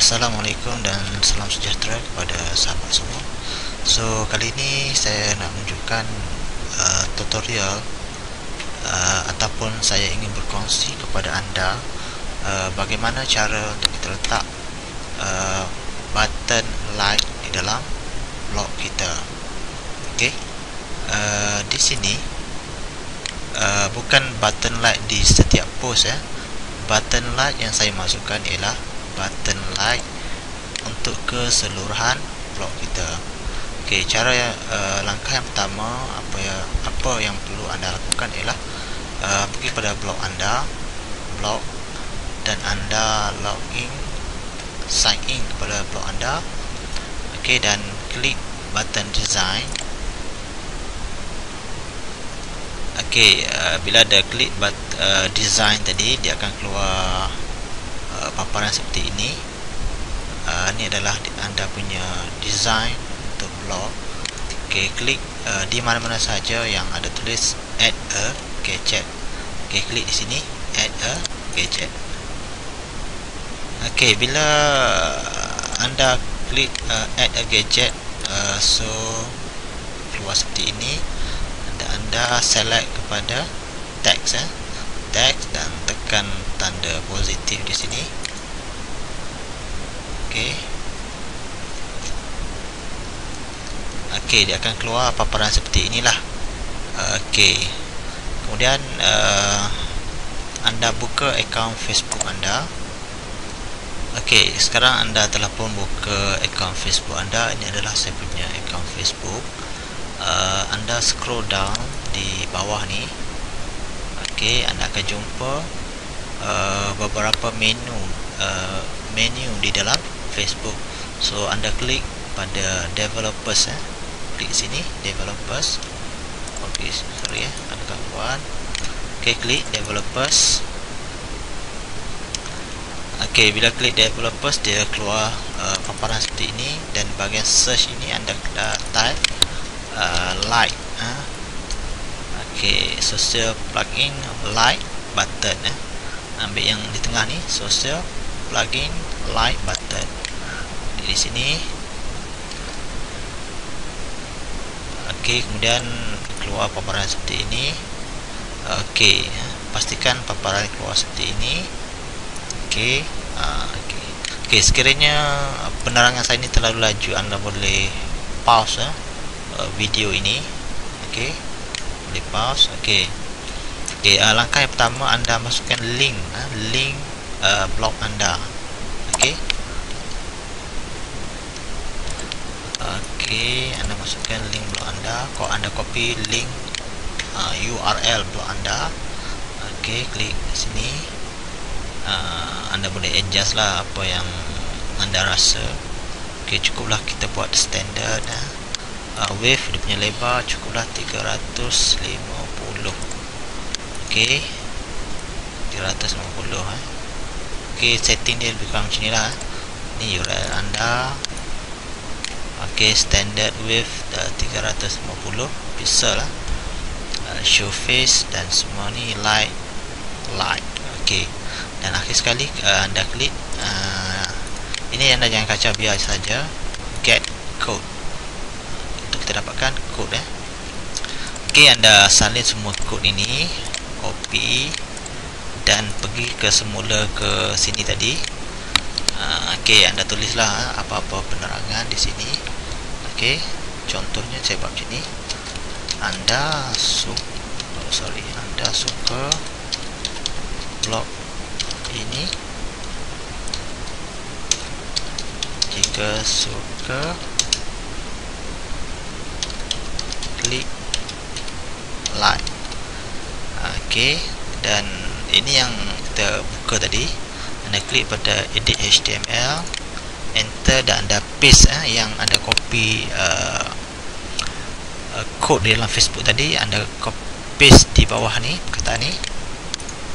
Assalamualaikum dan salam sejahtera kepada sahabat semua. So kali ini saya nak menunjukkan tutorial ataupun saya ingin berkongsi kepada anda bagaimana cara untuk kita letak button like di dalam blog kita. Okey. Di sini bukan button like di setiap post ya. Button like yang saya masukkan ialah button like untuk keseluruhan blog kita. Okey, langkah yang pertama apa yang perlu anda lakukan ialah pergi pada blog anda, dan anda sign in kepada blog anda. Okey, dan klik button design. Okey, bila ada klik design tadi, dia akan keluar paparan seperti ini. Ini adalah anda punya design untuk blog. Okey, klik di mana-mana saja yang ada tulis add a gadget. Okey, klik di sini add a gadget. Okey, bila anda klik add a gadget, so keluar seperti ini. Anda select kepada text dan tekan tanda positif di sini. Okey, dia akan keluar paparan seperti inilah. Okey, kemudian anda buka akaun Facebook anda. Okey, sekarang anda telah pun buka akaun Facebook anda. Ini adalah saya punya akaun Facebook. Anda scroll down di bawah ni. Okey, anda akan jumpa beberapa menu di dalam Facebook. So anda klik pada developers klik sini developers. Okey, sorry ada gangguan. Okey, klik developers. Okey, bila klik developers dia keluar paparan seperti ini, dan bahagian search ini anda type like. Okey, social plugin like button. Ambil yang di tengah ni, social plugin like button. Di sini. Okey, kemudian keluar paparan seperti ini. Okey, pastikan paparan keluar seperti ini. Okey, okey, sekiranya penerangan saya ini terlalu laju, anda boleh pause video ini. Okey, boleh pause. Okey, langkah yang pertama anda masukkan link blog anda. Okey, anda masukkan link blog anda. Kalau anda copy link URL blog anda. Okey, klik sini. Anda boleh adjust lah apa yang anda rasa. Okey, cukuplah kita buat standard. Wave dia punya lebar cukuplah 350. Okey, 350. Okey, setting dia lebih kurang macam ni lah. Ni URL anda. Okey, standard width 350 pixel lah. Show face dan semua ni light. Okey, dan akhir sekali anda klik ini, anda jangan kacau, biar saja get code untuk kita dapatkan kod. Okey, anda salin semua kod ini, copy dan pergi ke semula ke sini tadi. Okey, anda tulislah apa-apa penerangan di sini. Okey, contohnya saya buat macam ni. Anda suka blog ini. Jika suka, klik like. Okey, dan ini yang kita buka tadi. Anda klik pada edit HTML, enter, dan anda paste yang anda copy kod di dalam Facebook tadi. Anda paste di bawah ni, perkataan ni,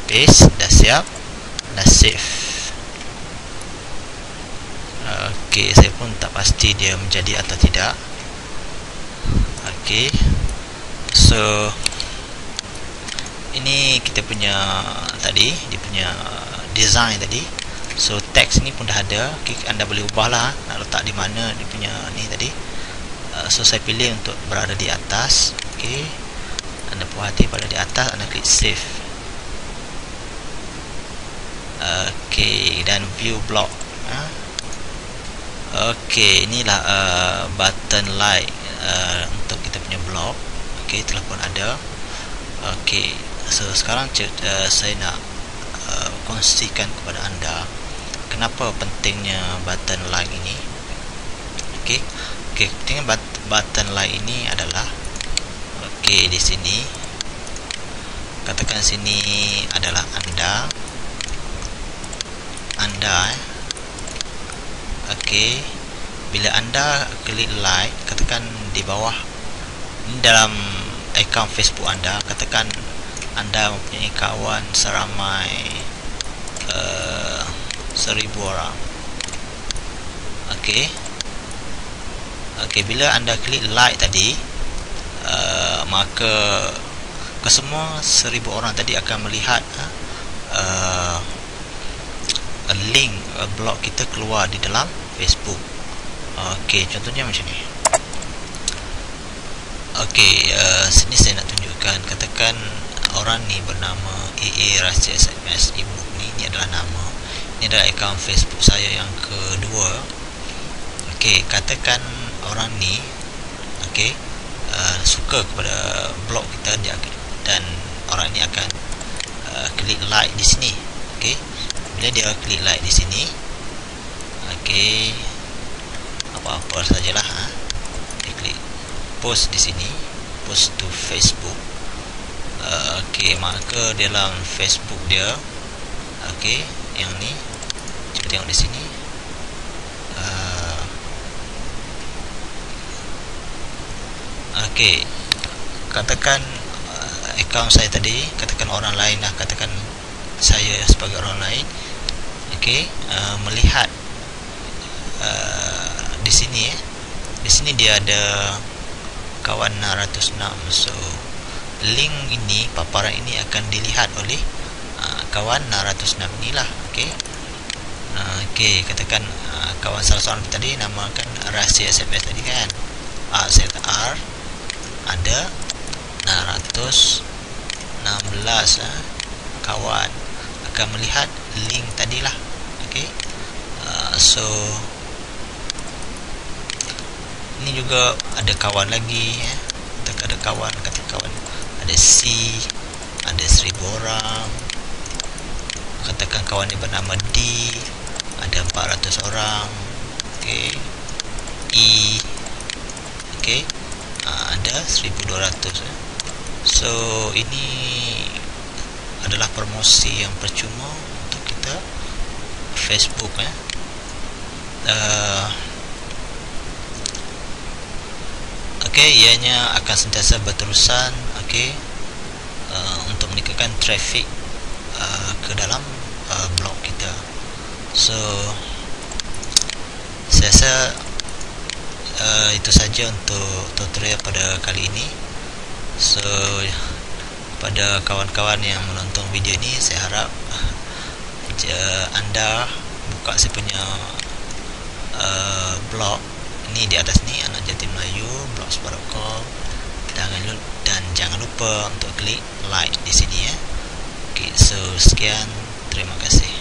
paste. Dah siap, dah save. Okey, saya pun tak pasti dia menjadi atau tidak. Okey, so ini kita punya tadi, dia punya design tadi. So teks ni pun dah ada. Okay, anda boleh ubah lah nak letak di mana dia punya ni tadi. So saya pilih untuk berada di atas. Okay, anda puas hati pada di atas, anda klik save. Okay, dan view block. Okay, inilah button like untuk kita punya blog. Okay, telah pun ada. Okay, so sekarang saya nak kongsikan kepada anda kenapa pentingnya button like ini. Okay, pentingnya button like ini adalah, okay, di sini katakan sini adalah anda. Okay, bila anda klik like, katakan di bawah ini dalam akaun Facebook anda, katakan anda mempunyai kawan seramai 1000 orang. Okay, bila anda klik like tadi, maka kesemua 1000 orang tadi akan melihat link blog kita keluar di dalam Facebook. Okay, contohnya macam ni. Okay, sini saya nak tunjukkan, katakan orang ni bernama AA Rahsia SMS ebook ni. Ini adalah nama, ini adalah akaun Facebook saya yang kedua. Okay, katakan orang ni, okay, suka kepada blog kita, dan orang ni akan klik like di sini. Okay, bila dia klik like di sini, okay, apa-apa sajalah, dia klik post di sini, post to Facebook. Okay, maka dalam Facebook dia, okay, yang ni kita tengok di sini. Okay, katakan akaun saya tadi, katakan orang lain lah, katakan saya sebagai orang lain, okay, melihat di sini, di sini dia ada kawan 606. So link ini, paparan ini akan dilihat oleh kawan 606 inilah. Okay, okay, katakan kawan salah seorang tadi namakan Rahsia SMS tadi kan, saya letak R, ada 616 kawan akan melihat link tadilah. Okay, so ini juga ada kawan lagi, ada kawan, katakan kawan ada C, ada 1000 orang. Katakan kawan ni bernama D, ada 400 orang. Okay, E, okay, ada 1200. So ini adalah promosi yang percuma untuk kita Facebook. Okay, ianya akan sentiasa berterusan, okay, untuk meningkatkan traffic ke dalam blog kita. So saya rasa itu saja untuk tutorial pada kali ini. So pada kawan-kawan yang menonton video ini, saya harap anda buka saya punya blog ini di atas ni, Anak Jati Melayu blogspot.com, dan jangan lupa untuk klik like di sini. Okay, so sekian, terima kasih.